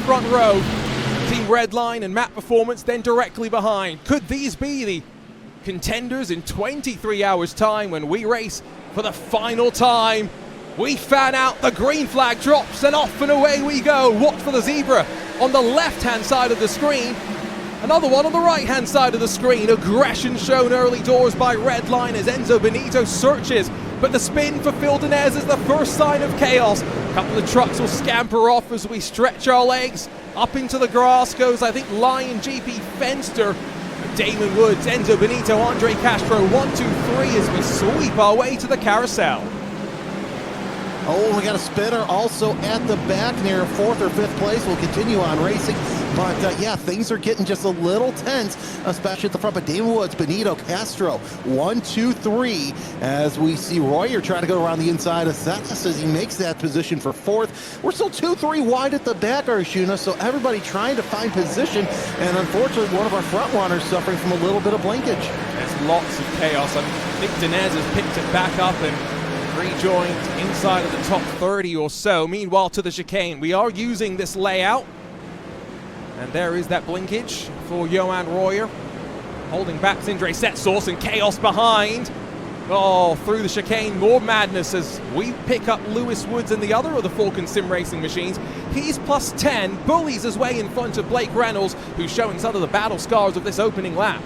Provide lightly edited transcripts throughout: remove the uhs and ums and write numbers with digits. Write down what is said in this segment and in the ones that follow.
front row. Team Redline and Map Performance then directly behind. Could these be the contenders in 23 hours time when we race for the final time? We fan out, the green flag drops, and off and away we go. Watch for the zebra on the left-hand side of the screen. Another one on the right-hand side of the screen. Aggression shown early doors by Redline as Enzo Benito searches. But the spin for Phil Denez is the first sign of chaos. A couple of trucks will scamper off as we stretch our legs. Up into the grass goes, I think, Lion GP Fenster. Damon Woods, Enzo Benito, Andre Castro, 1, 2, 3 as we sweep our way to the carousel. Oh, we got a spinner also at the back near 4th or 5th place. We'll continue on racing. But yeah, things are getting just a little tense, especially at the front. But Damon Woods, Benito, Castro, 1, 2, 3, as we see Royer trying to go around the inside of Zetas as he makes that position for 4th. We're still 2, 3 wide at the back, Arshuna, so everybody trying to find position. And unfortunately, one of our front runners suffering from a little bit of blinkage. There's lots of chaos. I think Denez has picked it back up and rejoined inside of the top 30 or so. Meanwhile, to the chicane, we are using this layout. And there is that blinkage for Johan Royer. Holding back Sindre Setsource and chaos behind. Oh, through the chicane, more madness as we pick up Lewis Woods and the other of the Falcon Sim Racing machines. He's plus 10, bullies his way in front of Blake Reynolds, who's showing some of the battle scars of this opening lap.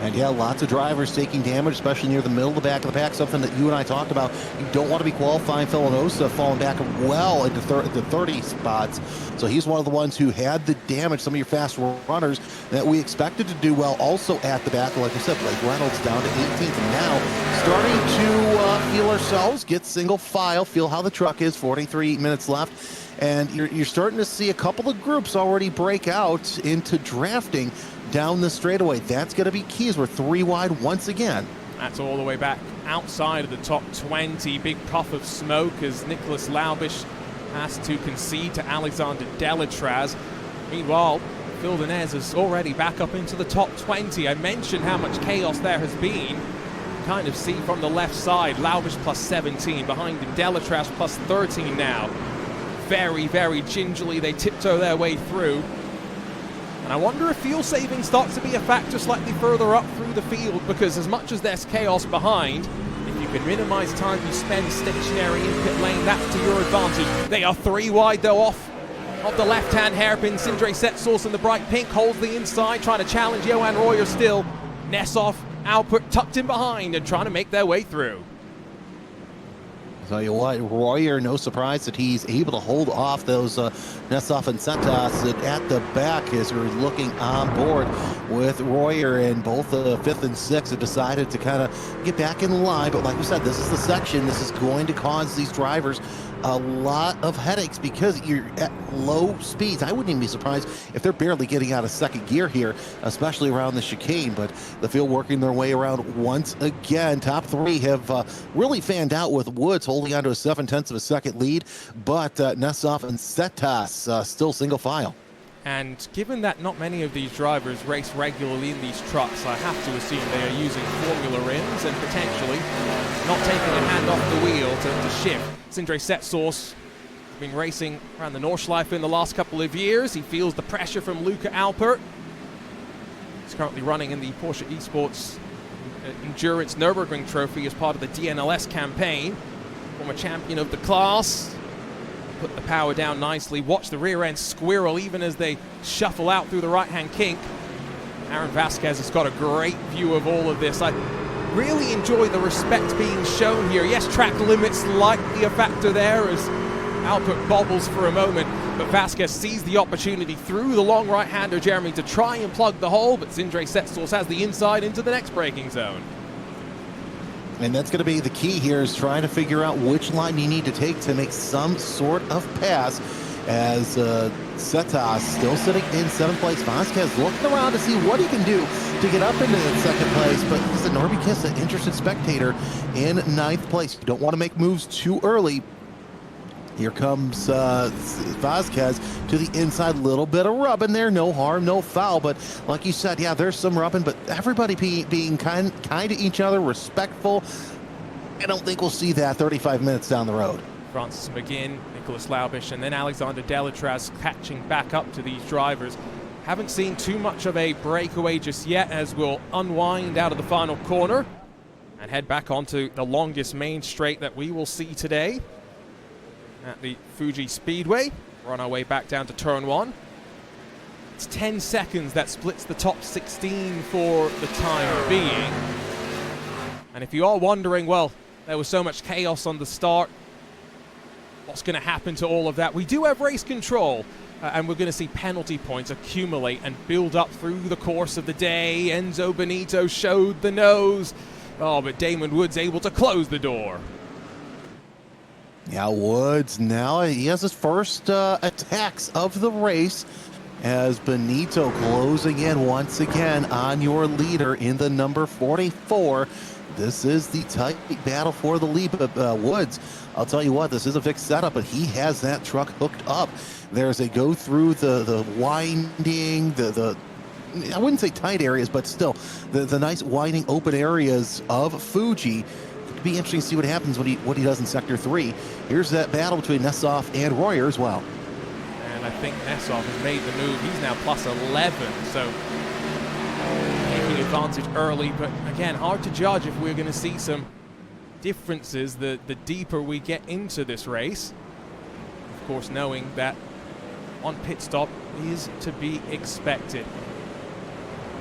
And yeah, lots of drivers taking damage, especially near the middle of the back of the pack, something that you and I talked about. You don't want to be qualifying. Filanosa falling back well into the 30 spots. So he's one of the ones who had the damage, some of your fast runners that we expected to do well also at the back. Like I said, Blake Reynolds down to 18th. And now starting to feel ourselves, get single file, feel how the truck is, 43 minutes left. And you're starting to see a couple of groups already break out into drafting down the straightaway. That's going to be key as we're 3 wide once again. That's all the way back outside of the top 20. Big puff of smoke as Nicholas Laubish has to concede to Alexander Delatraz. Meanwhile, Phil Denez is already back up into the top 20. I mentioned how much chaos there has been. Kind of see from the left side, Laubish plus 17, behind him Delatraz plus 13 now. Very, very gingerly they tiptoe their way through. And I wonder if fuel saving starts to be a factor slightly further up through the field, because as much as there's chaos behind, if you can minimize time you spend stationary in pit lane, that's to your advantage. They are 3 wide though off of the left-hand hairpin. Sindre Setsource in the bright pink holds the inside, trying to challenge Johan Royer still. Nessoff, Alpert tucked in behind and trying to make their way through. Tell you what, Royer, no surprise that he's able to hold off those Nessoff and Sentas at the back as we're looking on board with Royer, and both 5th and 6th have decided to kind of get back in line. But like we said, this is the section. This is going to cause these drivers a lot of headaches because you're at low speeds. I wouldn't even be surprised if they're barely getting out of second gear here, especially around the chicane. But the field working their way around once again. Top 3 have really fanned out with Woods holding on to a 7/10 of a second lead, but Nessoff and Setas still single file. And given that not many of these drivers race regularly in these trucks, I have to assume they are using formula rims and potentially not taking a hand off the wheel to shift. Sindre Setsource been racing around the Nordschleife in the last couple of years. He feels the pressure from Luca Alpert. He's currently running in the Porsche Esports Endurance Nürburgring Trophy as part of the DNLS campaign. Former champion of the class. Put the power down nicely. Watch the rear end squirrel even as they shuffle out through the right-hand kink. Aaron Vasquez has got a great view of all of this. I really enjoy the respect being shown here. Yes, track limits likely a factor there as Alpert bobbles for a moment, but Vasquez sees the opportunity through the long right-hander Jeremy to try and plug the hole, but Sindre Setsource has the inside into the next braking zone. And that's going to be the key here, is trying to figure out which line you need to take to make some sort of pass, as Setas still sitting in 7th place. Vasquez looking around to see what he can do to get up into that 2nd place, but this is Norby Kiss, an interested spectator, in 9th place. You don't want to make moves too early. Here comes Vasquez to the inside, little bit of rubbing there, no harm, no foul, but like you said, yeah, there's some rubbing, but everybody being kind to each other, respectful. I don't think we'll see that 35 minutes down the road. Francis McGinn Nicholas Laubish and then Alexander Delatraz catching back up to these drivers. Haven't seen too much of a breakaway just yet, as we'll unwind out of the final corner and head back onto the longest main straight that we will see today at the Fuji Speedway. We're on our way back down to turn 1. It's 10 seconds that splits the top 16 for the time being. And if you are wondering, well, there was so much chaos on the start, what's going to happen to all of that? We do have race control, and we're going to see penalty points accumulate and build up through the course of the day. Enzo Benito showed the nose. Oh, but Damon Woods able to close the door. Yeah, Woods now, he has his first attacks of the race as Benito closing in once again on your leader in the number 44. This is the tight battle for the lead, but Woods, I'll tell you what, this is a fixed setup, but he has that truck hooked up. There's a go through the winding, the I wouldn't say tight areas, but still the nice winding open areas of Fuji. It'd be interesting to see what happens when he does in Sector 3. Here's that battle between Nessoff and Royer as well. And I think Nessoff has made the move. He's now plus 11, so taking advantage early, but again, hard to judge if we're going to see some differences the deeper we get into this race. Of course, knowing that on pit stop is to be expected.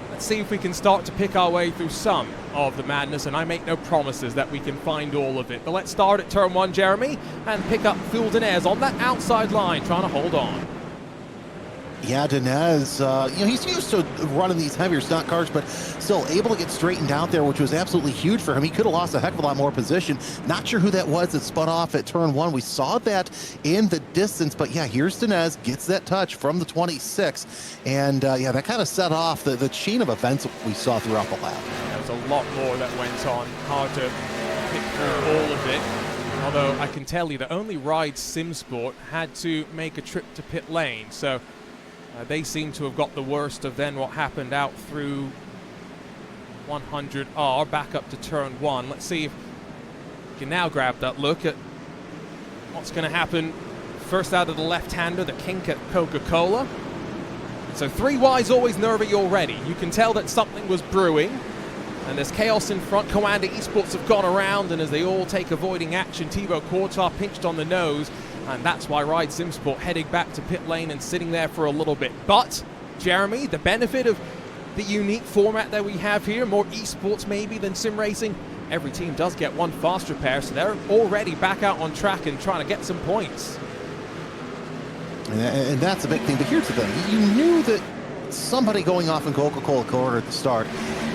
Let's see if we can start to pick our way through some of the madness, and I make no promises that we can find all of it. But let's start at turn 1, Jeremy, and pick up Phil Dinez on that outside line, trying to hold on. Yeah, Dinez, he's used to running these heavier stock cars, but still able to get straightened out there, which was absolutely huge for him. He could have lost a heck of a lot more position. Not sure who that was that spun off at turn 1. We saw that in the distance, but yeah, here's Dinez, gets that touch from the 26, and yeah, that kind of set off the chain of events we saw throughout the lap. There was a lot more that went on. Hard to pick through all of it. Although I can tell you that only Ride SimSport had to make a trip to pit lane, so they seem to have got the worst of then what happened out through 100R back up to turn 1. Let's see if we can now grab that look at what's going to happen. First out of the left-hander, the kink at Coca-Cola. So 3 wides always nervy already. You can tell that something was brewing. And there's chaos in front. Coanda Esports have gone around, and as they all take avoiding action, Thibaut Courtois pinched on the nose. And that's why Ride SimSport heading back to pit lane and sitting there for a little bit. But, Jeremy, the benefit of the unique format that we have here, more esports maybe than sim racing, every team does get 1 fast repair, so they're already back out on track and trying to get some points. And that's a big thing, but here's the thing. You knew that somebody going off in Coca-Cola corner at the start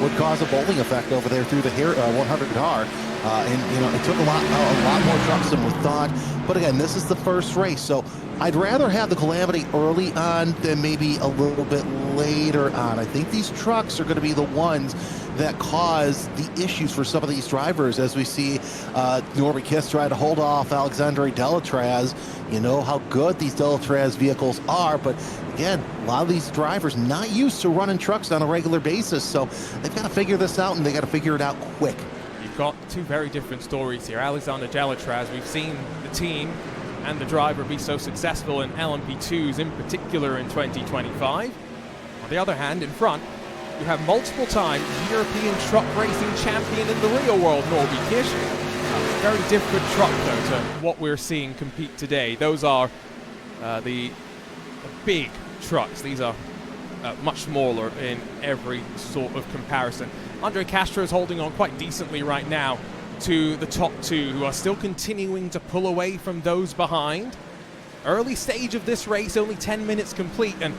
would cause a bowling effect over there through the 100R. And it took a lot more trucks than we thought. But again, this is the first race, so I'd rather have the calamity early on than maybe a little bit later on. I think these trucks are going to be the ones that cause the issues for some of these drivers, as we see Norby Kiss try to hold off Alexandre Delatraz. You know how good these Delatraz vehicles are, but again, a lot of these drivers not used to running trucks on a regular basis, so they've got to figure this out, and they got to figure it out quick. You've got 2 very different stories here. Alexander Delatraz, we've seen the team and the driver be so successful in LMP2s in particular in 2025. On the other hand, in front, you have multiple-time European truck racing champion in the real world, Norby Kish. A very different truck, though, to what we're seeing compete today. Those are the big trucks. These are much smaller in every sort of comparison. Andre Castro is holding on quite decently right now to the top 2, who are still continuing to pull away from those behind. Early stage of this race, only 10 minutes complete, and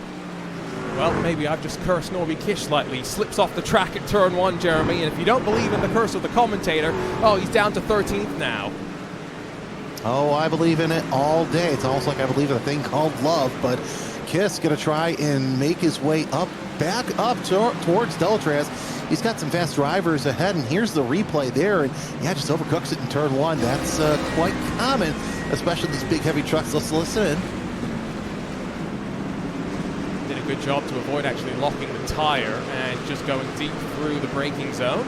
well, maybe I've just cursed Norby Kish slightly. He slips off the track at turn 1, Jeremy, and if you don't believe in the curse of the commentator, oh, he's down to 13th now. Oh, I believe in it all day. It's almost like I believe in a thing called love, but Kiss gonna try and make his way up, back up towards Delatraz. He's got some fast drivers ahead, and here's the replay there, and yeah, just overcooks it in turn 1. That's quite common, especially these big heavy trucks. Let's listen in. Did a good job to avoid actually locking the tire and just going deep through the braking zone.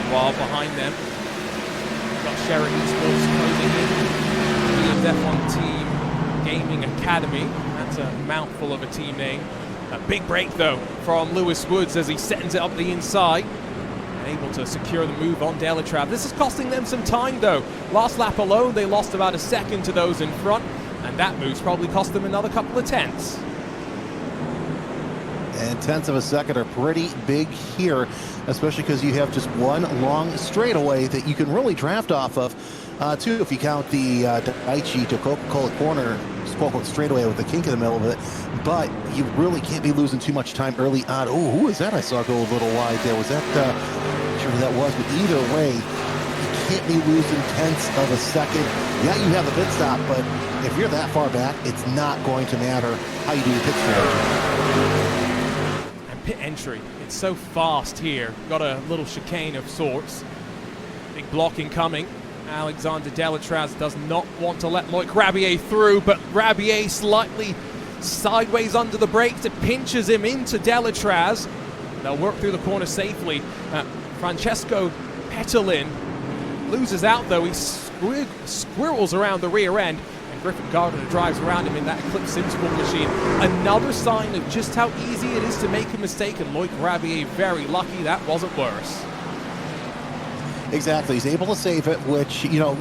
While behind them, got Sherry Esports closing in. Netherlands F1 Team Gaming Academy. That's a mouthful of a team name. A big break though from Lewis Woods as he sends it up the inside. Able to secure the move on Delatrav. This is costing them some time though. Last lap alone, they lost about a second to those in front, and that move's probably cost them another couple of tenths. And tenths of a second are pretty big here, especially because you have just one long straightaway that you can really draft off of. Too, if you count the Daiichi to Coca-Cola corner straightaway with the kink in the middle of it. But you really can't be losing too much time early on. Oh, who was that I saw go a little wide there? Was that, sure that was, but either way, you can't be losing tenths of a second. Yeah, you have the pit stop, but if you're that far back, it's not going to matter how you do your pit strategy. And pit entry, it's so fast here. Got a little chicane of sorts. Big blocking coming. Alexander Delatraz does not want to let Loic Rabier through, but Rabier slightly sideways under the brakes. It pinches him into Delatraz. They'll work through the corner safely. Francesco Petalin loses out though. He squirrels around the rear end, and Griffin Gardner drives around him in that Eclipse Simsport machine. Another sign of just how easy it is to make a mistake, and Loic Rabier very lucky that wasn't worse. Exactly, he's able to save it, which, you know,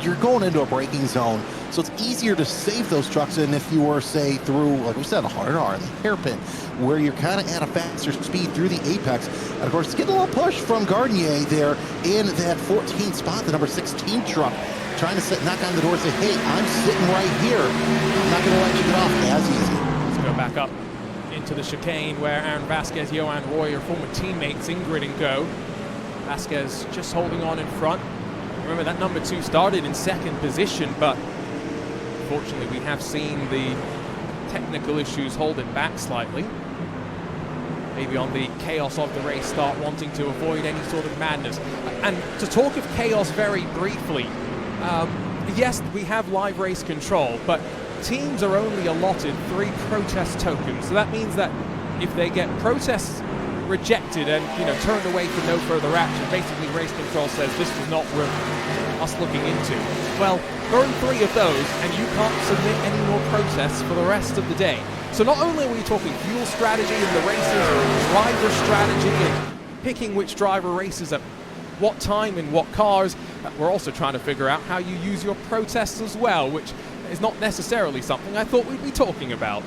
you're going into a braking zone, so it's easier to save those trucks than if you were, say, through, like we said, a hard R, the hairpin, where you're kind of at a faster speed through the apex. And of course, getting a little push from Gardnier there in that 14th spot, the number 16 truck, trying to knock on the door and say, hey, I'm sitting right here. I'm not going to let you get off as easy. Let's go back up into the chicane where Aaron Vasquez, Johan Roy are former teammates, Ingrid and Go. Vasquez just holding on in front. Remember, that number 2 started in second position, but unfortunately we have seen the technical issues hold him back slightly. Maybe on the chaos of the race start, wanting to avoid any sort of madness. And to talk of chaos very briefly, yes, we have live race control, but teams are only allotted 3 protest tokens. So that means that if they get protests rejected and, you know, turned away for no further action, basically race control says this was not worth us looking into. Well, burn 3 of those and you can't submit any more protests for the rest of the day. So not only are we talking fuel strategy in the races, driver strategy and picking which driver races at what time in what cars, we're also trying to figure out how you use your protests as well, which is not necessarily something I thought we'd be talking about.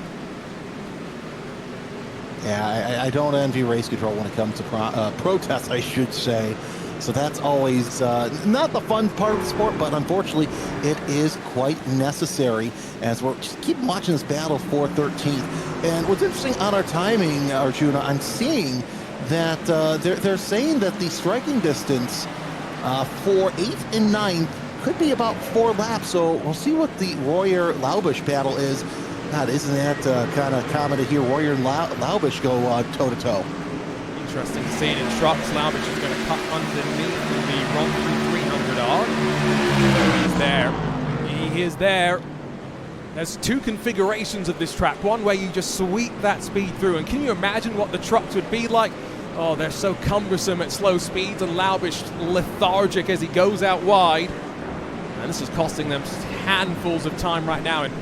Yeah, I don't envy race control when it comes to protests, I should say. So that's always not the fun part of the sport, but unfortunately, it is quite necessary as we're just keep watching this battle for 13th. And what's interesting on our timing, Arjuna, I'm seeing that they're saying that the striking distance for 8th and 9th could be about 4 laps. So we'll see what the Royer-Laubush battle is. God, isn't that kind of common to hear Royer and Laubush go toe-to-toe? Interesting to see it in trucks. Laubush is going to cut underneath the Ron 300R. He's there. He is there. There's 2 configurations of this track. One where you just sweep that speed through. And can you imagine what the trucks would be like? Oh, they're so cumbersome at slow speeds, and Laubush lethargic as he goes out wide. And this is costing them handfuls of time right now. And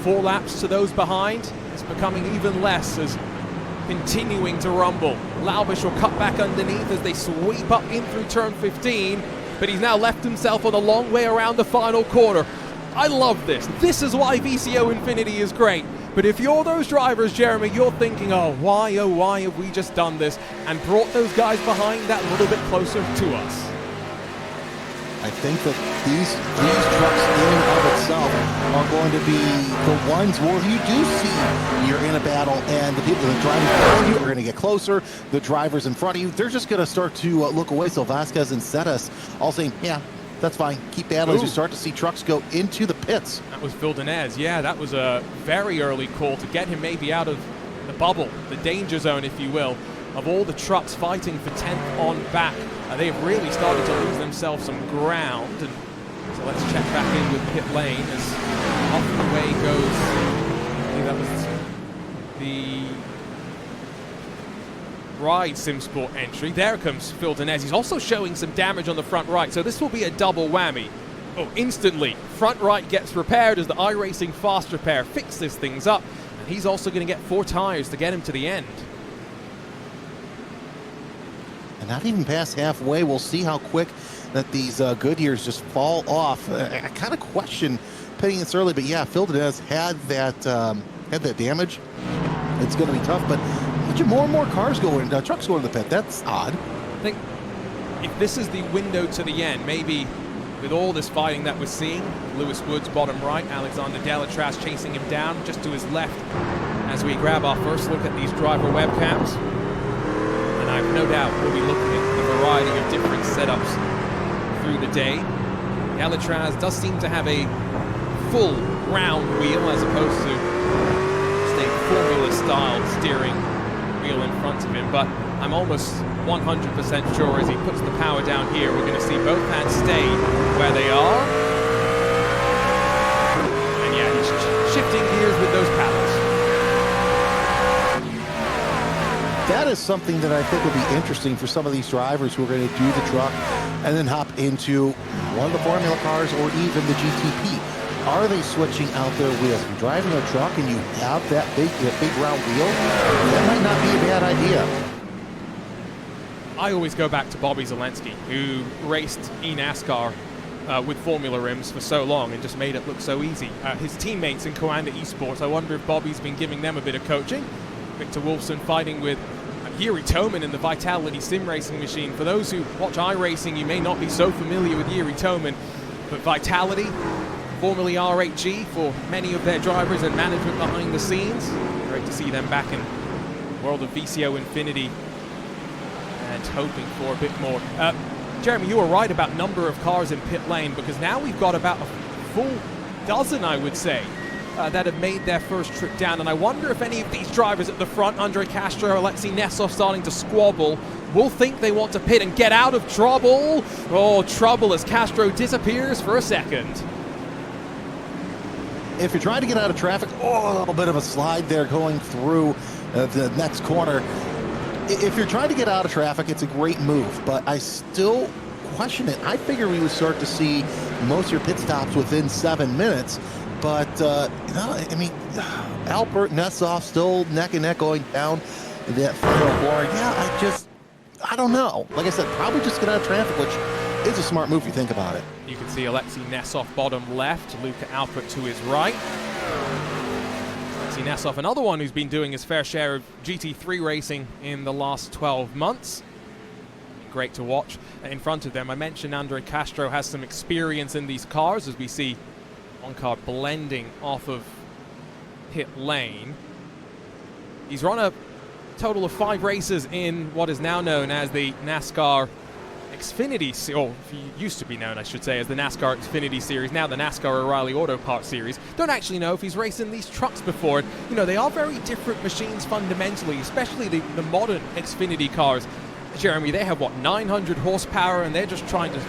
4 laps to those behind, it's becoming even less as continuing to rumble. Laubush will cut back underneath as they sweep up in through turn 15, but he's now left himself on a long way around the final corner. I love this. This is why VCO Infinity is great. But if you're those drivers, Jeremy, you're thinking, oh, why have we just done this and brought those guys behind that little bit closer to us? I think that these trucks in and of itself are going to be the ones where you do see you're in a battle and the people that are driving behind you are going to get closer. The drivers in front of you, they're just going to start to look away. So Vasquez and Cetas all saying, yeah, that's fine. Keep battling as you start to see trucks go into the pits. That was Vildanez. Yeah, that was a very early call to get him maybe out of the bubble, the danger zone, if you will, of all the trucks fighting for 10th on back. They've really started to lose themselves some ground. And so let's check back in with pit lane as off the way goes. I think that was the Ride SimSport entry. There comes Phil Danez. He's also showing some damage on the front right, so this will be a double whammy. Oh, instantly, front right gets repaired as the iRacing fast repair fixes things up. And he's also going to get 4 tires to get him to the end. And not even past halfway, we'll see how quick that these Goodyears just fall off. I kind of question pitting this early, but yeah, Phil Dinez had that damage. It's going to be tough, but more and more cars go in, trucks go into the pit. That's odd. I think if this is the window to the end, maybe with all this fighting that we're seeing, Lewis Woods bottom right, Alexander Delatraz chasing him down just to his left as we grab our first look at these driver webcams. And I've no doubt we'll be looking at a variety of different setups through the day. Delatraz does seem to have a full round wheel as opposed to just a Formula style steering wheel in front of him, but I'm almost 100% sure as he puts the power down here, we're going to see both hands stay where they are. And yeah, he's shifting gears with those paddles. That is something that I think will be interesting for some of these drivers who are going to do the truck and then hop into one of the Formula cars or even the GTP. Are they switching out their wheels? If you're driving a truck and you have that big round wheel, that might not be a bad idea. I always go back to Bobby Zelensky, who raced eNASCAR with Formula rims for so long and just made it look so easy. His teammates in Coanda Esports, I wonder if Bobby's been giving them a bit of coaching. Victor Wolfson fighting with Yuri Toman in the Vitality sim racing machine. For those who watch iRacing, you may not be so familiar with Yuri Toman, but Vitality, formerly R8G for many of their drivers and management behind the scenes. Great to see them back in the world of VCO Infinity and hoping for a bit more. Jeremy, you were right about number of cars in pit lane, because now we've got about a full dozen, I would say, that have made their first trip down. And I wonder if any of these drivers at the front, Andre Castro, Alexei Nesov starting to squabble, will think they want to pit and get out of trouble. Oh, trouble as Castro disappears for a second. If you're trying to get out of traffic, a little bit of a slide there going through the next corner. If you're trying to get out of traffic, it's a great move, but I still question it. I figure we would start to see most of your pit stops within 7 minutes, but I mean, Albert, Nessoff still neck and neck going down that final corner. Yeah, I don't know. Like I said, probably just get out of traffic, which is a smart move if you think about it. You can see Alexei Nessoff bottom left, Luca Alpert to his right. Alexei Nessoff, another one who's been doing his fair share of GT3 racing in the last 12 months. Great to watch. In front of them, I mentioned Andre Castro has some experience in these cars, as we see one car blending off of pit lane. He's run a total of 5 races in what is now known as the NASCAR Xfinity, or used to be known, I should say, as the NASCAR Xfinity Series, now the NASCAR O'Reilly Auto Parts Series. Don't actually know if he's raced in these trucks before. You know, they are very different machines fundamentally, especially the modern Xfinity cars. Jeremy, they have, what, 900 horsepower, and they're just trying to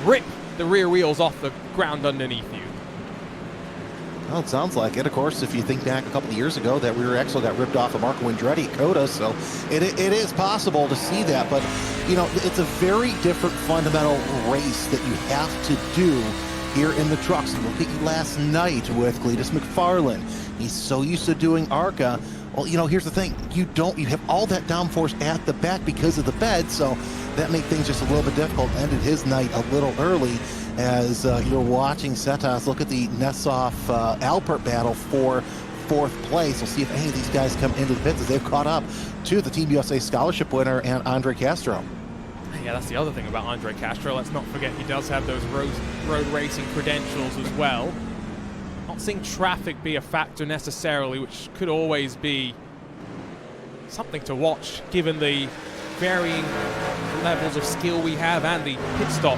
rip the rear wheels off the ground underneath you. Well, it sounds like it. Of course, if you think back a couple of years ago, that rear axle got ripped off of Marco Andretti at COTA, so it is possible to see that. But, you know, it's a very different fundamental race that you have to do here in the trucks. Look at you last night with Cletus McFarlane. He's so used to doing ARCA. Well, you know, here's the thing. You have all that downforce at the back because of the bed, so that made things just a little bit difficult. Ended his night a little early as you're watching Setas look at the Nessoff-Alpert battle for 4th place. We'll see if any of these guys come into the pits as they've caught up to the Team USA scholarship winner and Andre Castro. Yeah, that's the other thing about Andre Castro. Let's not forget he does have those road racing credentials as well. Not seeing traffic be a factor necessarily, which could always be something to watch given the varying levels of skill we have and the pit stop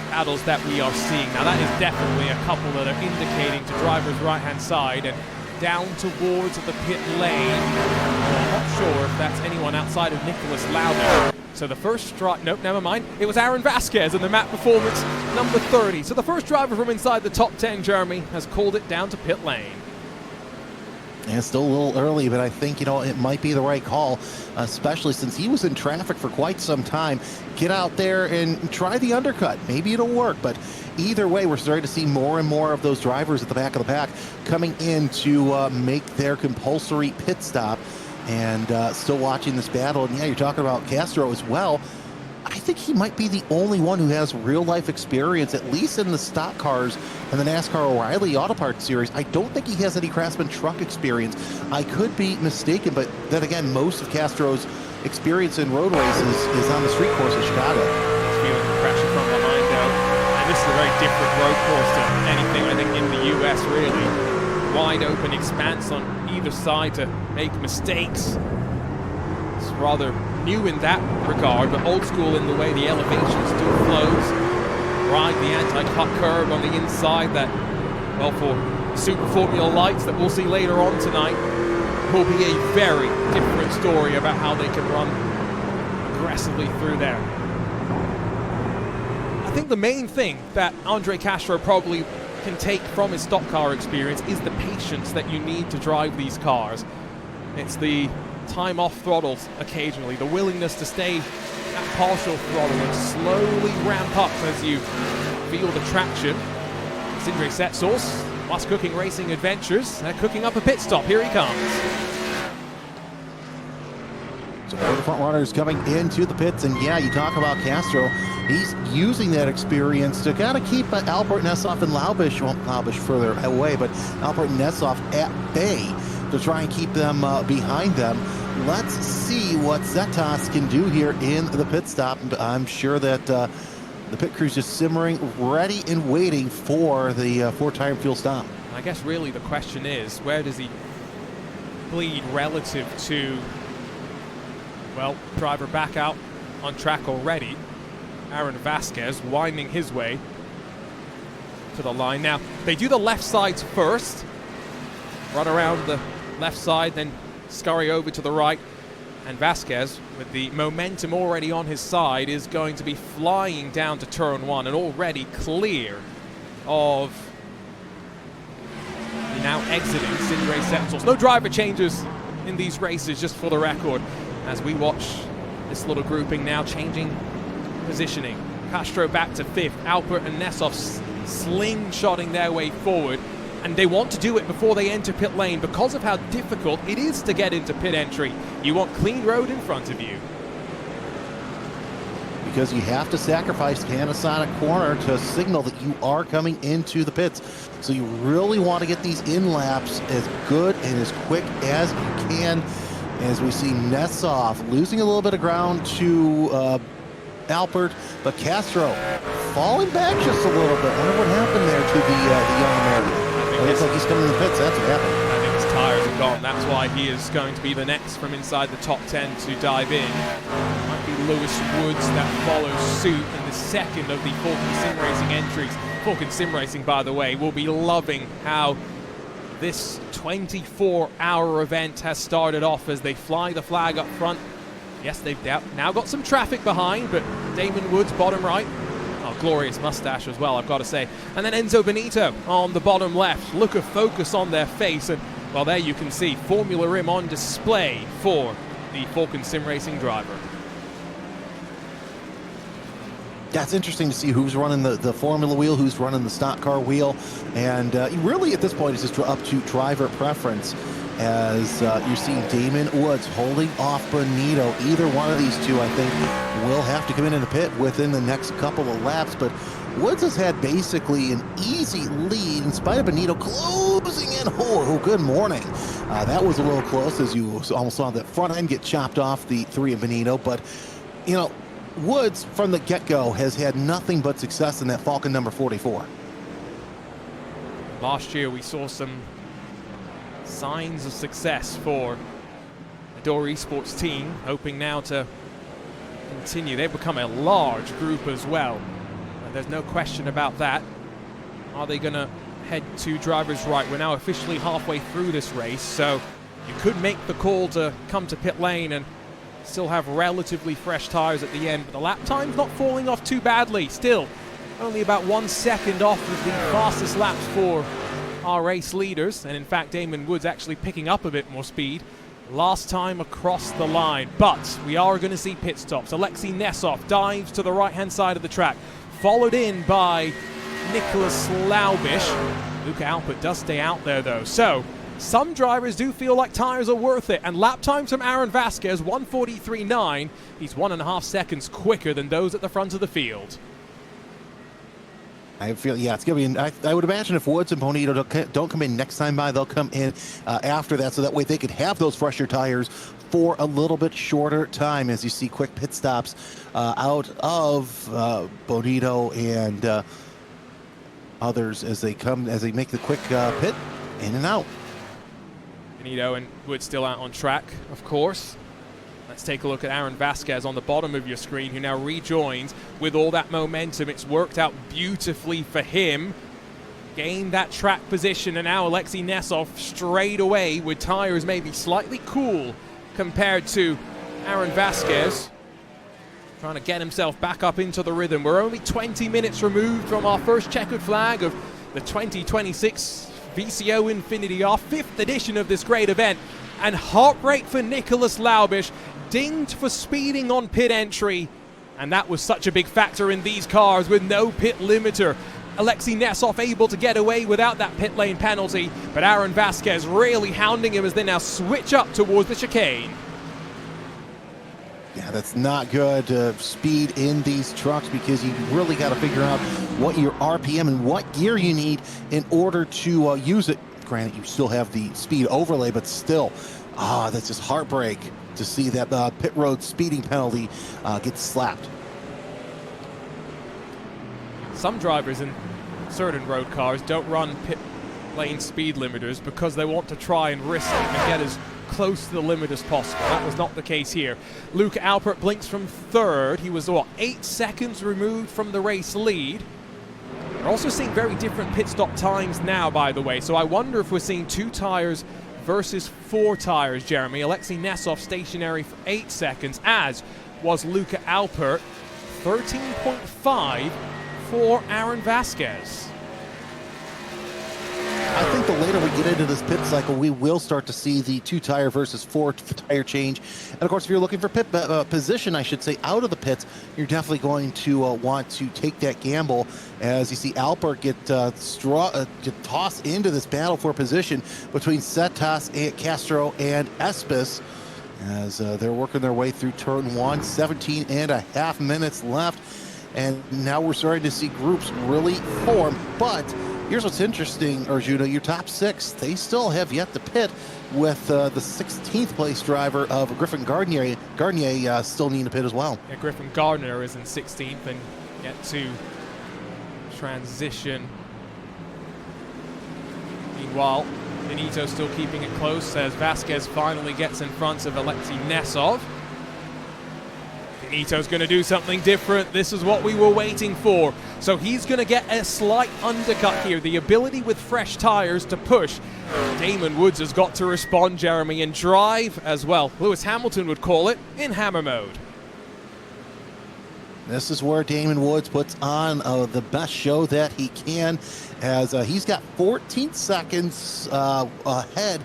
battles that we are seeing. Now that is definitely a couple that are indicating to driver's right-hand side and down towards the pit lane. I'm not sure if that's anyone outside of Nicholas Lauder. So the first nope, never mind. It was Aaron Vasquez in the map performance number 30. So the first driver from inside the top 10, Jeremy, has called it down to pit lane. And it's still a little early, but I think, it might be the right call, especially since he was in traffic for quite some time. Get out there and try the undercut. Maybe it'll work, but either way, we're starting to see more and more of those drivers at the back of the pack coming in to make their compulsory pit stop, and still watching this battle. And yeah, you're talking about Castro as well. I think he might be the only one who has real-life experience, at least in the stock cars and the NASCAR O'Reilly Auto Parts Series. I don't think he has any Craftsman truck experience. I could be mistaken, but then again, most of Castro's experience in road races is on the street course in Chicago. Feeling the pressure from behind, though. And this is a very different road course to anything, I think, in the US, really. Wide open expanse on either side to make mistakes. It's rather new in that regard, but old school in the way the elevations do flows. Ride the anti-cut curve on the inside that, well, for Super Formula lights that we'll see later on tonight, will be a very different story about how they can run aggressively through there. I think the main thing that Andre Castro probably can take from his stock car experience is the patience that you need to drive these cars. It's the time off throttles occasionally, the willingness to stay at partial throttle and slowly ramp up as you feel the traction. Sindre Setsource, What's Cooking Racing Adventures, they're cooking up a pit stop. Here he comes. So the front runners coming into the pits, and yeah, you talk about Castro. He's using that experience to kind of keep Albert Nessoff and Laubish, well, Laubish further away, but Albert and Nessoff at bay to try and keep them behind them. Let's see what Zetas can do here in the pit stop. I'm sure that the pit crew's just simmering, ready and waiting for the four-tire fuel stop. I guess really the question is, where does he bleed relative to, well, driver back out on track already, Aaron Vasquez winding his way to the line. Now, they do the left sides first, run around the left side, then scurry over to the right, and Vasquez, with the momentum already on his side, is going to be flying down to turn one and already clear of the now exiting Sindre Setsource. No driver changes in these races, just for the record, as we watch this little grouping now changing positioning. Castro back to fifth, Alpert and Nessoff slingshotting their way forward. And they want to do it before they enter pit lane because of how difficult it is to get into pit entry. You want clean road in front of you. Because you have to sacrifice Panasonic corner to signal that you are coming into the pits. So you really want to get these in laps as good and as quick as you can. As we see Nessoff losing a little bit of ground to Alpert, but Castro falling back just a little bit. I wonder what happened there to the young American. It looks like he's coming in the pits. That's what happened. I think his tires are gone. That's why he is going to be the next from inside the top 10 to dive in. Might be Lewis Woods that follows suit in the second of the Falcon Sim Racing entries. Falcon Sim Racing, by the way, will be loving how this 24-hour event has started off as they fly the flag up front. Yes, they've now got some traffic behind, but Damon Woods, bottom right. Oh, glorious mustache as well, I've got to say. And then Enzo Benito on the bottom left. Look of focus on their face. And, well, there you can see Formula Rim on display for the Falcon Sim Racing driver. That's interesting to see who's running the Formula wheel, who's running the stock car wheel. And really, at this point, it's just up to driver preference. As you're seeing Damon Woods holding off Benito. Either one of these two, I think, will have to come into the pit within the next couple of laps. But Woods has had basically an easy lead in spite of Benito closing in. Oh, good morning. That was a little close, as you almost saw that front end get chopped off the three of Benito. But, you know, Woods from the get-go has had nothing but success in that Falcon number 44. Last year we saw some signs of success for the Door Esports team, hoping now to continue. They've become a large group as well. There's no question about that. Are they going to head to driver's right? We're now officially halfway through this race, so you could make the call to come to pit lane and still have relatively fresh tires at the end, but the lap time's not falling off too badly. Still, only about 1 second off of the fastest laps for our race leaders, and in fact Damon Woods actually picking up a bit more speed last time across the line. But we are going to see pit stops. Alexei Nesov dives to the right-hand side of the track, followed in by Nicholas Laubish. Luca Alpert does stay out there though. So some drivers do feel like tires are worth it, and lap times from Aaron Vasquez, 1:43.9. He's 1.5 seconds quicker than those at the front of the field. I feel, yeah, it's going to be, I would imagine if Woods and Bonito don't come in next time by, they'll come in after that, so that way they could have those fresher tires for a little bit shorter time, as you see quick pit stops out of Bonito and others as they make the quick pit in and out. Bonito and Woods still out on track, of course. Let's take a look at Aaron Vasquez on the bottom of your screen, who now rejoins with all that momentum. It's worked out beautifully for him. Gained that track position, and now Alexei Nesov straight away with tires maybe slightly cool compared to Aaron Vasquez. Trying to get himself back up into the rhythm. We're only 20 minutes removed from our first checkered flag of the 2026 VCO Infinity, our 5th edition of this great event. And heartbreak for Nicholas Laubish, dinged for speeding on pit entry. And that was such a big factor in these cars with no pit limiter. Alexei Nesov able to get away without that pit lane penalty, but Aaron Vasquez really hounding him as they now switch up towards the chicane. Yeah, that's not good speed in these trucks, because you really got to figure out what your RPM and what gear you need in order to use it. Granted, you still have the speed overlay, but still, that's just heartbreak to see that pit road speeding penalty get slapped. Some drivers in certain road cars don't run pit lane speed limiters because they want to try and risk and get as close to the limit as possible. That was not the case here. Luca Alpert blinks from 3rd. He was, 8 seconds removed from the race lead. We're also seeing very different pit stop times now, by the way, so I wonder if we're seeing 2 tires versus 4 tires, Jeremy. Alexei Nesov stationary for 8 seconds, as was Luca Alpert. 13.5 for Aaron Vasquez. I think the later we get into this pit cycle, we will start to see the 2 tire versus 4 tire change. And of course, if you're looking for pit position, I should say, out of the pits, you're definitely going to want to take that gamble, as you see Alpert get tossed into this battle for position between Setas, Castro, and Espis, as they're working their way through turn 1. 17.5 minutes left, and now we're starting to see groups really form. But here's what's interesting, Arjuna, your top 6, they still have yet to pit, with the 16th place driver of Griffin Gardner still needing to pit as well. Yeah, Griffin Gardner is in 16th and yet to transition. Meanwhile, Benito still keeping it close as Vasquez finally gets in front of Alexei Nesov. Benito's going to do something different. This is what we were waiting for. So he's going to get a slight undercut here. The ability with fresh tires to push. Damon Woods has got to respond, Jeremy, and drive as well. Lewis Hamilton would call it in hammer mode. This is where Damon Woods puts on the best show that he can, as he's got 14 seconds ahead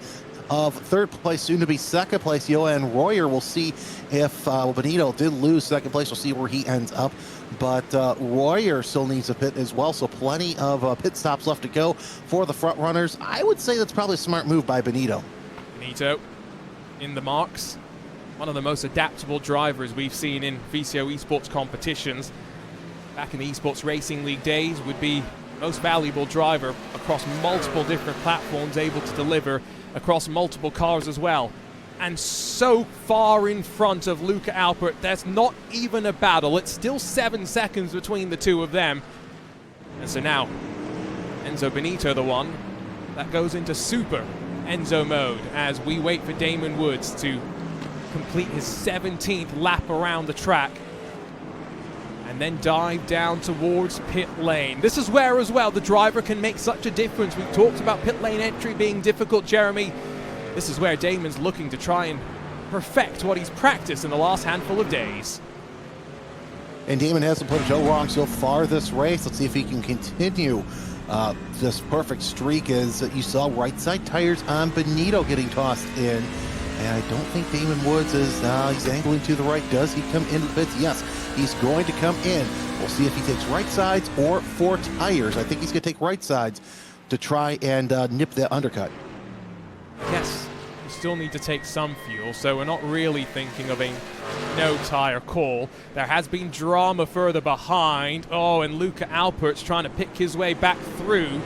of 3rd place, soon to be 2nd place, Johan Royer. We'll see if Benito did lose 2nd place. We'll see where he ends up. But Royer still needs a pit as well, so plenty of pit stops left to go for the front runners. I would say that's probably a smart move by Benito. Benito in the marks. One of the most adaptable drivers we've seen in VCO Esports competitions. Back in the Esports Racing League days, would be most valuable driver across multiple different platforms, able to deliver across multiple cars as well. And so far in front of Luca Alpert, there's not even a battle. It's still 7 seconds between the two of them. And so now, Enzo Benito, the one that goes into super Enzo mode as we wait for Damon Woods to complete his 17th lap around the track and then dive down towards pit lane. This is where as well the driver can make such a difference. We've talked about pit lane entry being difficult, Jeremy. This is where Damon's looking to try and perfect what he's practiced in the last handful of days. And Damon hasn't put Joe wrong so far this race. Let's see if he can continue this perfect streak is that you saw right side tires on Benito getting tossed in. And I don't think Damon Woods is, he's angling to the right. Does he come into the pits? Yes, he's going to come in. We'll see if he takes right sides or 4 tires. I think he's going to take right sides to try and nip that undercut. Yes, we still need to take some fuel, so we're not really thinking of a no tire call. There has been drama further behind. Oh, and Luca Alpert's trying to pick his way back through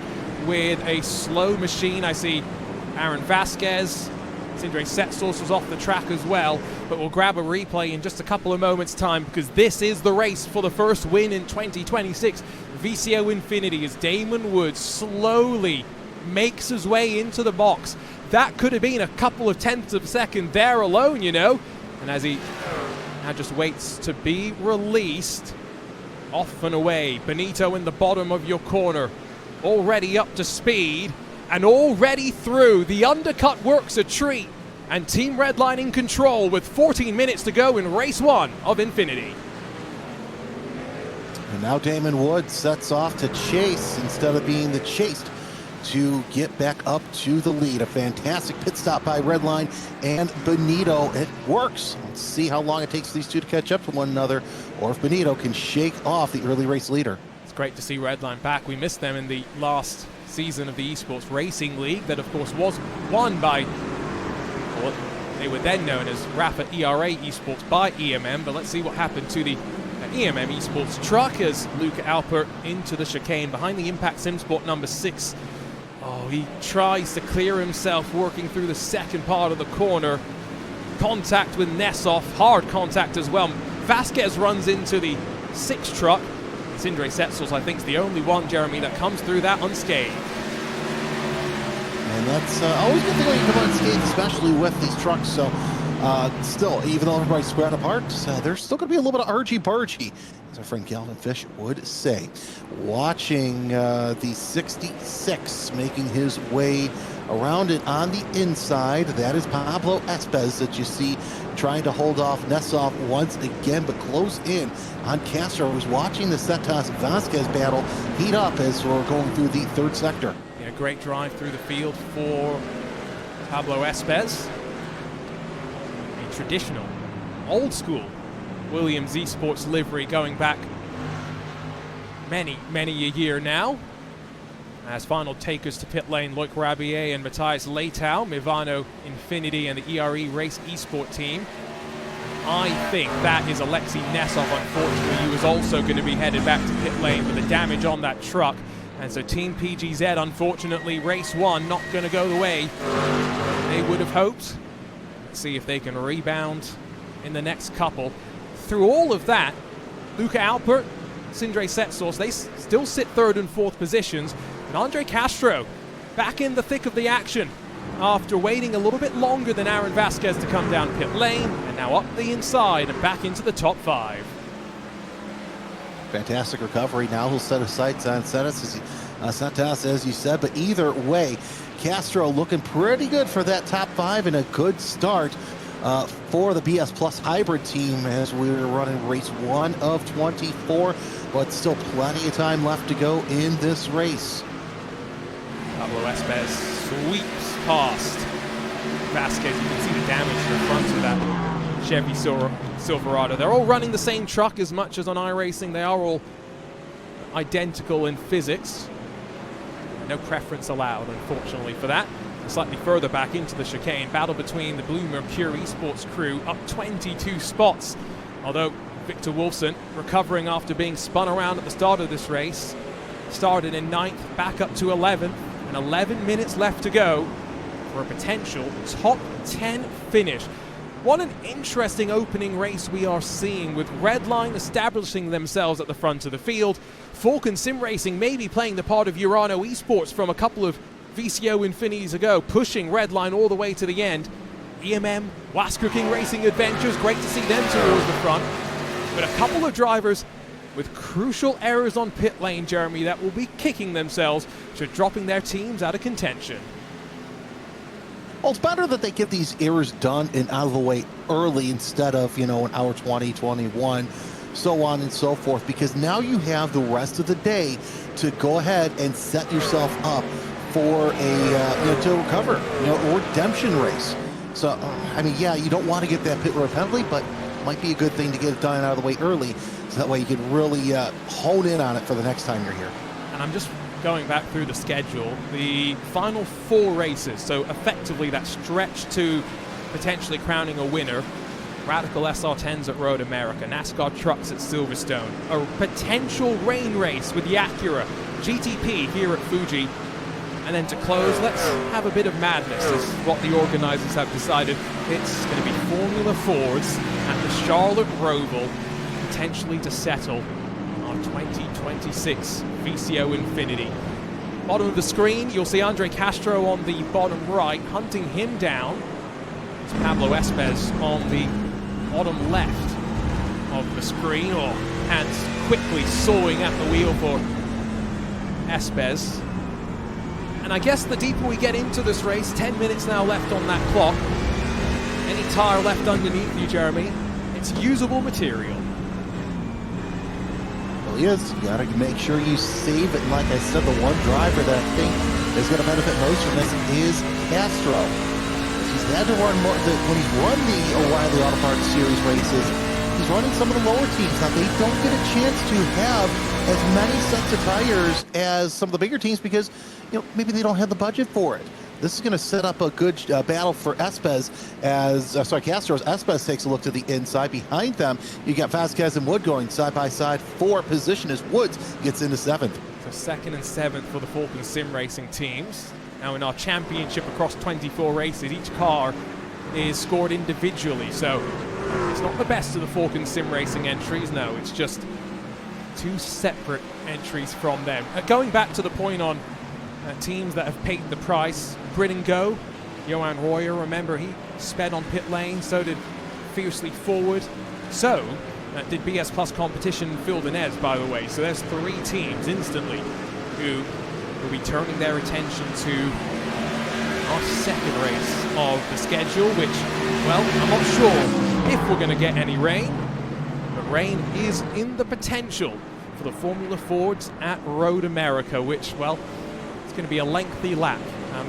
with a slow machine. I see Aaron Vasquez. Sindre Setsos was off the track as well, but we'll grab a replay in just a couple of moments' time because this is the race for the first win in 2026. VCO Infinity as Damon Woods slowly makes his way into the box. That could have been a couple of tenths of a second there alone, you know. And as he now just waits to be released, off and away. Benito in the bottom of your corner, already up to speed. And already through. The undercut works a treat. And Team Redline in control with 14 minutes to go in race 1 of Infinity. And now Damon Woods sets off to chase instead of being the chased to get back up to the lead. A fantastic pit stop by Redline and Benito. It works. Let's see how long it takes these two to catch up to one another, or if Benito can shake off the early race leader. It's great to see Redline back. We missed them in the last season of the Esports Racing League that of course was won by what they were then known as Rafa ERA Esports by EMM, but let's see what happened to the EMM Esports truck as Luca Alpert into the chicane behind the Impact SimSport number 6. Oh, he tries to clear himself working through the second part of the corner. Contact with Nessoff, hard contact as well. Vasquez runs into the 6 truck. Sindre Setsos, I think, is the only one, Jeremy, that comes through that unscathed. And that's always a good thing when you come unscathed, especially with these trucks. So still, even though everybody's spread apart, there's still going to be a little bit of argy-bargy, as our friend Galvin Fish would say. Watching the 66 making his way around it on the inside. That is Pablo Espez that you see trying to hold off Nessoff once again, but close in on Castro, who's watching the Settas Vasquez battle heat up as we're going through the 3rd sector. Yeah, great drive through the field for Pablo Espez. A traditional, old school Williams Esports livery going back many a year now. As final takers to pit lane, Loic Rabier and Matthias Leitao, Mivano Infinity and the ERE Race Esport team. I think that is Alexei Nessoff, unfortunately, who is also going to be headed back to pit lane with the damage on that truck. And so Team PGZ, unfortunately, race 1 not going to go the way they would have hoped. Let's see if they can rebound in the next couple. Through all of that, Luca Alpert, Sindre Setsos, they still sit 3rd and 4th positions. And Andre Castro back in the thick of the action after waiting a little bit longer than Aaron Vasquez to come down pit lane, and now up the inside and back into the top 5. Fantastic recovery. Now he'll set his sights on Settas, as you said, but either way, Castro looking pretty good for that top 5 and a good start for the BS Plus hybrid team as we're running race 1 of 24, but still plenty of time left to go in this race. Pablo Espez sweeps past Vasquez. You can see the damage to the front of that Chevy Silverado. They're all running the same truck as much as on iRacing. They are all identical in physics. No preference allowed, unfortunately, for that. Slightly further back into the chicane. Battle between the Blue Mercure Esports crew, up 22 spots. Although Victor Wolfson, recovering after being spun around at the start of this race, started in 9th, back up to 11th, and 11 minutes left to go for a potential top 10 finish. What an interesting opening race we are seeing, with Redline establishing themselves at the front of the field. Falcon Sim Racing maybe playing the part of Urano Esports from a couple of VCO Infinities ago, pushing Redline all the way to the end. EMM, Wasker King Racing Adventures, great to see them towards the front. But a couple of drivers with crucial errors on pit lane, Jeremy, that will be kicking themselves to dropping their teams out of contention. Well, it's better that they get these errors done and out of the way early instead of, an hour 20, 21, so on and so forth, because now you have the rest of the day to go ahead and set yourself up for a to recover, a redemption race. So I mean, yeah, you don't want to get that pit road penalty, but it might be a good thing to get it done out of the way early, so that way you can really hone in on it for the next time you're here. And I'm just going back through the schedule, the final 4 races, so effectively that stretch to potentially crowning a winner. Radical SR10s at Road America, NASCAR Trucks at Silverstone, a potential rain race with the Acura, GTP here at Fuji, and then to close, let's have a bit of madness, is what the organizers have decided. It's going to be Formula Fords at the Charlotte Roval, potentially to settle on 2026 VCO Infinity. Bottom of the screen, you'll see Andre Castro on the bottom right, hunting him down. It's Pablo Espez on the bottom left of the screen, or hands quickly sawing at the wheel for Espez. And I guess the deeper we get into this race, 10 minutes now left on that clock. Any tire left underneath you, Jeremy, it's usable material. Well, yes, you gotta make sure you save it. And like I said, the one driver that I think is gonna benefit most from this is Castro. He's had to run more, when he's run the O'Reilly Auto Parts Series races, he's running some of the lower teams. Now, they don't get a chance to have as many sets of tires as some of the bigger teams because, maybe they don't have the budget for it. This is going to set up a good battle for Espez as, Castro, as Espez takes a look to the inside. Behind them, you got Vasquez and Wood going side by side for position as Woods gets into 7th. So 2nd and 7th for the Falcon Sim Racing teams. Now in our championship across 24 races, each car is scored individually. So it's not the best of the Falcon Sim Racing entries, no, it's just 2 separate entries from them. Going back to the point on teams that have paid the price, Grid and Go, Johan Royer, remember he sped on pit lane, so did Fiercely Forward. So did BS Plus Competition, Phil Dinez, by the way. So there's 3 teams instantly who will be turning their attention to our second race of the schedule, which, well, I'm not sure if we're going to get any rain, but rain is in the potential for the Formula Fords at Road America, which, well, it's going to be a lengthy lap.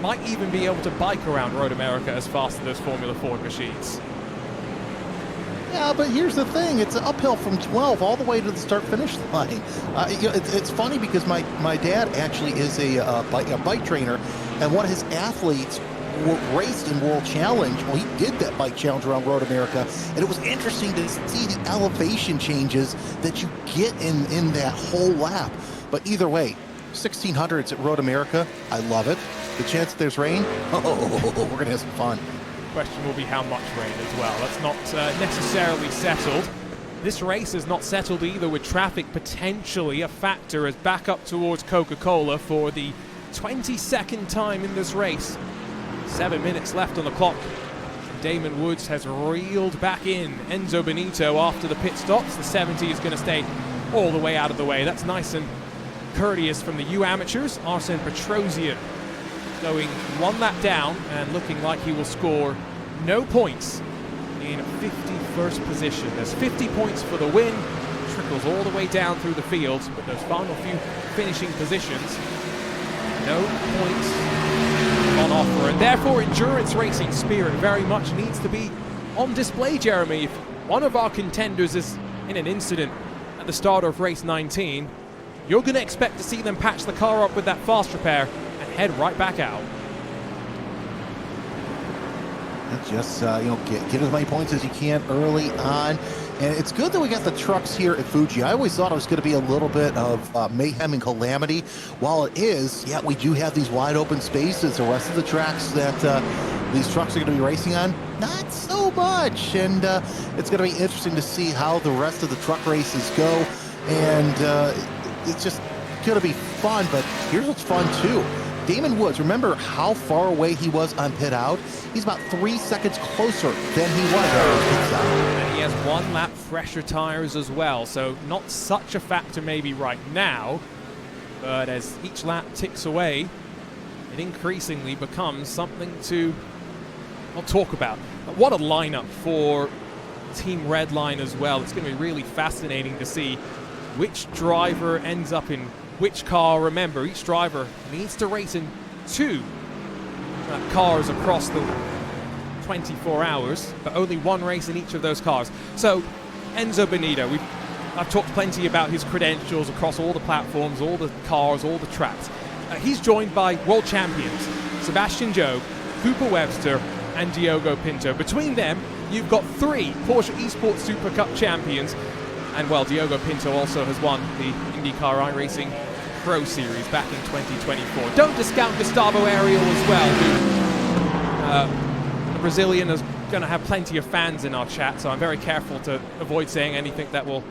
Might even be able to bike around Road America as fast as those Formula Ford machines. Yeah, but here's the thing. It's uphill from 12 all the way to the start-finish line. It's funny because my dad actually is a bike trainer, and one of his athletes raced in World Challenge. Well, he did that bike challenge around Road America, and it was interesting to see the elevation changes that you get in that whole lap. But either way, 1600s at Road America, I love it. The chance that there's rain, we're going to have some fun. Question will be how much rain as well. That's not necessarily settled. This race is not settled either, with traffic potentially a factor as back up towards Coca-Cola for the 22nd time in this race. 7 minutes left on the clock. Damon Woods has reeled back in Enzo Benito after the pit stops. The 70 is going to stay all the way out of the way. That's nice and courteous from the U Amateurs. Arsene Petrosian going 1 lap down and looking like he will score no points in 51st position. There's 50 points for the win, trickles all the way down through the fields, but those final few finishing positions, no points on offer, and therefore endurance racing spirit very much needs to be on display, Jeremy. If one of our contenders is in an incident at the start of race 19, you're going to expect to see them patch the car up with that fast repair and head right back out. Just get as many points as you can early on, and it's good that we got the trucks here at Fuji. I always thought it was going to be a little bit of mayhem and calamity. While it is, yeah, we do have these wide open spaces. The rest of the tracks that these trucks are going to be racing on, not so much. And it's going to be interesting to see how the rest of the truck races go. And it's just going to be fun. But here's what's fun too. Damon Woods, remember how far away he was on pit out? He's about 3 seconds closer than he was on pit stop. And he has 1 lap fresher tires as well, so not such a factor maybe right now, but as each lap ticks away, it increasingly becomes something to talk about. What a lineup for Team Redline as well. It's going to be really fascinating to see which driver ends up in which car. Remember, each driver needs to race in 2 cars across the 24 hours, but only 1 race in each of those cars. So Enzo Benito, I've talked plenty about his credentials across all the platforms, all the cars, all the tracks. He's joined by world champions Sebastian Joe, Cooper Webster, and Diogo Pinto. Between them, you've got 3 Porsche Esports Super Cup champions, and well, Diogo Pinto also has won the IndyCar iRacing Pro Series back in 2024. Don't discount Gustavo Ariel as well, who the Brazilian is going to have plenty of fans in our chat, so I'm very careful to avoid saying anything that will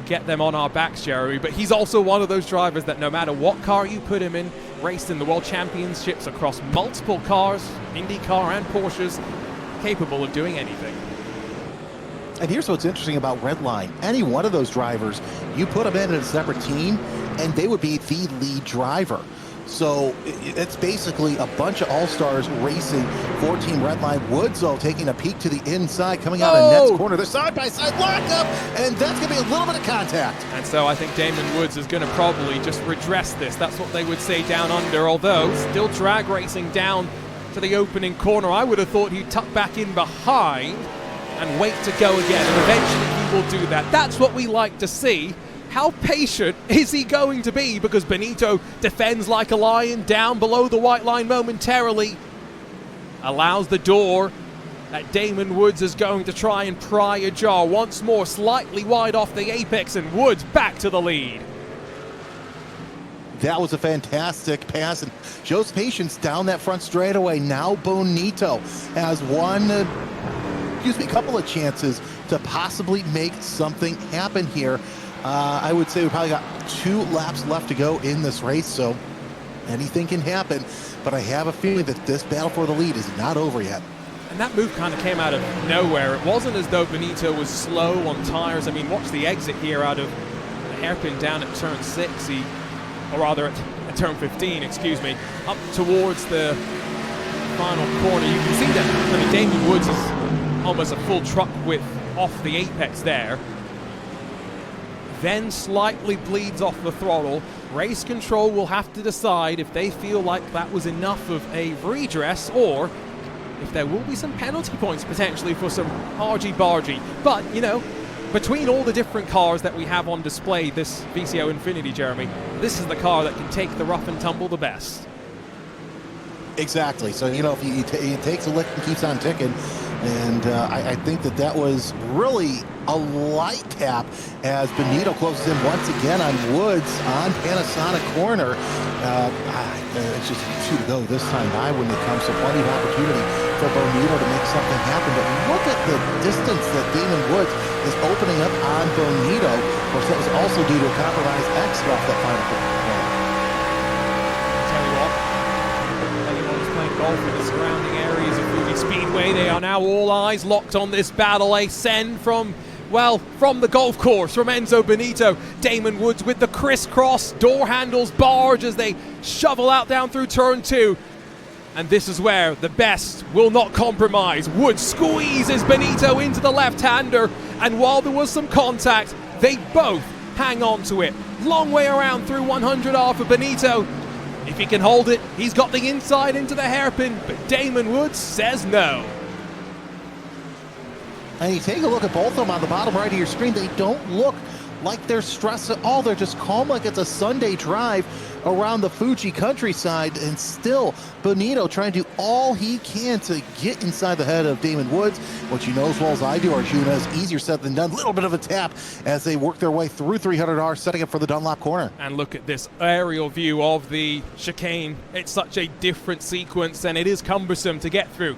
get them on our backs, Jeremy. But he's also one of those drivers that no matter what car you put him in, raced in the World Championships across multiple cars, IndyCar and Porsches, capable of doing anything. And here's what's interesting about Redline. Any one of those drivers, you put them in a separate team, and they would be the lead driver. So it's basically a bunch of all-stars racing for Team Redline. Woods, though, taking a peek to the inside, coming out of Net's corner. They're side-by-side lockup, and that's going to be a little bit of contact. And so I think Damon Woods is going to probably just redress this. That's what they would say down under, although still drag racing down to the opening corner. I would have thought he'd tuck back in behind and wait to go again, and eventually he will do that. That's what we like to see. How patient is he going to be? Because Benito defends like a lion down below the white line momentarily. Allows the door that Damon Woods is going to try and pry ajar. Once more, slightly wide off the apex, and Woods back to the lead. That was a fantastic pass, and shows patience down that front straightaway. Now Bonito has a couple of chances to possibly make something happen here. I would say we probably got 2 laps left to go in this race, so anything can happen. But I have a feeling that this battle for the lead is not over yet. And that move kind of came out of nowhere. It wasn't as though Benito was slow on tires. I mean, watch the exit here out of the hairpin down at turn 6, or rather at turn 15, excuse me, up towards the final corner. You can see that, I mean, Damon Woods is almost a full truck width off the apex there. Then slightly bleeds off the throttle. Race control will have to decide if they feel like that was enough of a redress, or if there will be some penalty points potentially for some argy-bargy. But, you know, between all the different cars that we have on display this VCO Infinity, Jeremy, this is the car that can take the rough and tumble the best. Exactly. So, you know, if he takes a lick and keeps on ticking, and I think that was really a light tap as Benito closes in once again on Woods on Panasonic corner. It's just 2 to go this time by when it comes to plenty of opportunity for Bonito to make something happen. But look at the distance that Damon Woods is opening up on Bonito. Of course, that was also due to a compromised exit off that final corner. Tell you what, anyone who's playing golf in the surrounding areas of Fuji Speedway, they are now all eyes locked on this battle. A send from the golf course from Enzo Benito. Damon Woods with the crisscross, door handles barge as they shovel out down through turn 2. And this is where the best will not compromise. Woods squeezes Benito into the left-hander, and while there was some contact, they both hang on to it. Long way around through 100R for Benito. If he can hold it, he's got the inside into the hairpin, but Damon Woods says no. And you take a look at both of them on the bottom right of your screen. They don't look like they're stressed at all. They're just calm like it's a Sunday drive around the Fuji countryside. And still, Benito trying to do all he can to get inside the head of Damon Woods. What you know as well as I do, Arjuna, is easier said than done. Little bit of a tap as they work their way through 300R, setting up for the Dunlop corner. And look at this aerial view of the chicane. It's such a different sequence, and it is cumbersome to get through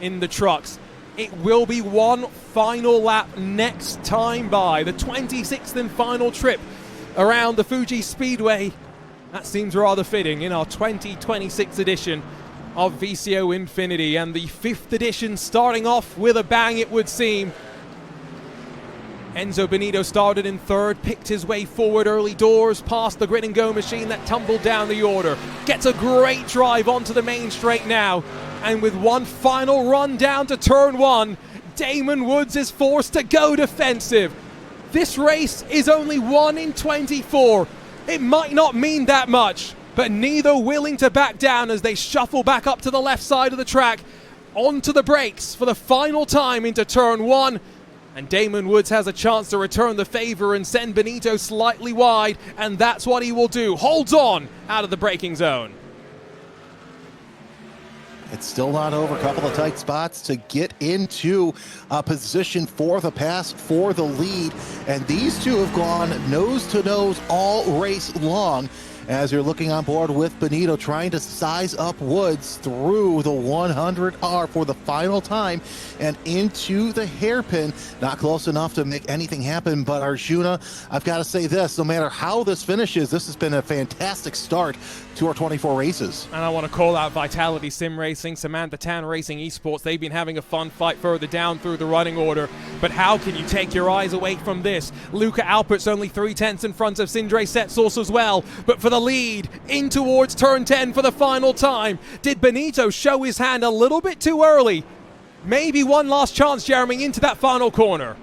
in the trucks. It will be one final lap next time by, the 26th and final trip around the Fuji Speedway. That seems rather fitting in our 2026 edition of VCO Infinity, and the 5th edition starting off with a bang, it would seem. Enzo Benito started in 3rd, picked his way forward early doors, past the grid and go machine that tumbled down the order. Gets a great drive onto the main straight now, and with one final run down to turn 1, Damon Woods is forced to go defensive. This race is only 1 in 24. It might not mean that much, but neither willing to back down as they shuffle back up to the left side of the track, onto the brakes for the final time into turn 1. And Damon Woods has a chance to return the favor and send Benito slightly wide, and that's what he will do. Holds on out of the braking zone. It's still not over. A couple of tight spots to get into a position for the pass, for the lead. And these two have gone nose to nose all race long, as you're looking on board with Benito trying to size up Woods through the 100R for the final time and into the hairpin. Not close enough to make anything happen, but Arjuna, I've got to say this, no matter how this finishes, this has been a fantastic start to our 24 races. And I want to call out Vitality Sim Racing, Samantha Tan Racing Esports. They've been having a fun fight further down through the running order, but how can you take your eyes away from this? Luca Alpert's only 3/10 in front of Sindre Setsource as well, but for the lead in towards turn 10 for the final time. Did Benito show his hand a little bit too early? Maybe one last chance, Jeremy, into that final corner.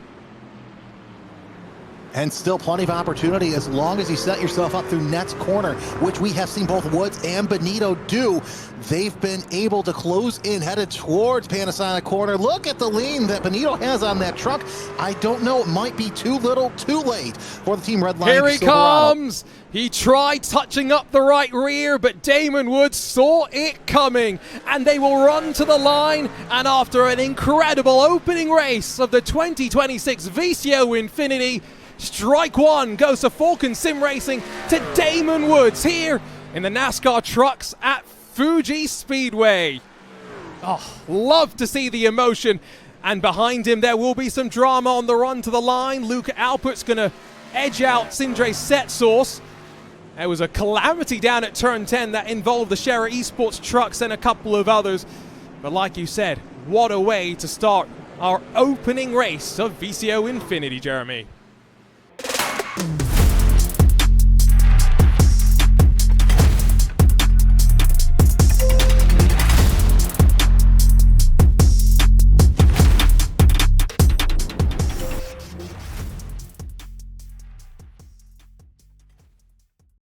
And still plenty of opportunity as long as you set yourself up through next corner, which we have seen both Woods and Benito do. They've been able to close in, headed towards Panasonic corner. Look at the lean that Benito has on that truck. I don't know, it might be too little, too late for the Team Redline. Here he comes! He tried touching up the right rear, but Damon Woods saw it coming, and they will run to the line. And after an incredible opening race of the 2026 VCO Infinity, strike one goes to Falcon Sim Racing to Damon Woods here in the NASCAR Trucks at Fuji Speedway. Oh, love to see the emotion. And behind him there will be some drama on the run to the line. Luca Alpert's going to edge out Sindre Setsource. There was a calamity down at turn 10 that involved the Shera Esports trucks and a couple of others. But like you said, what a way to start our opening race of VCO Infinity, Jeremy.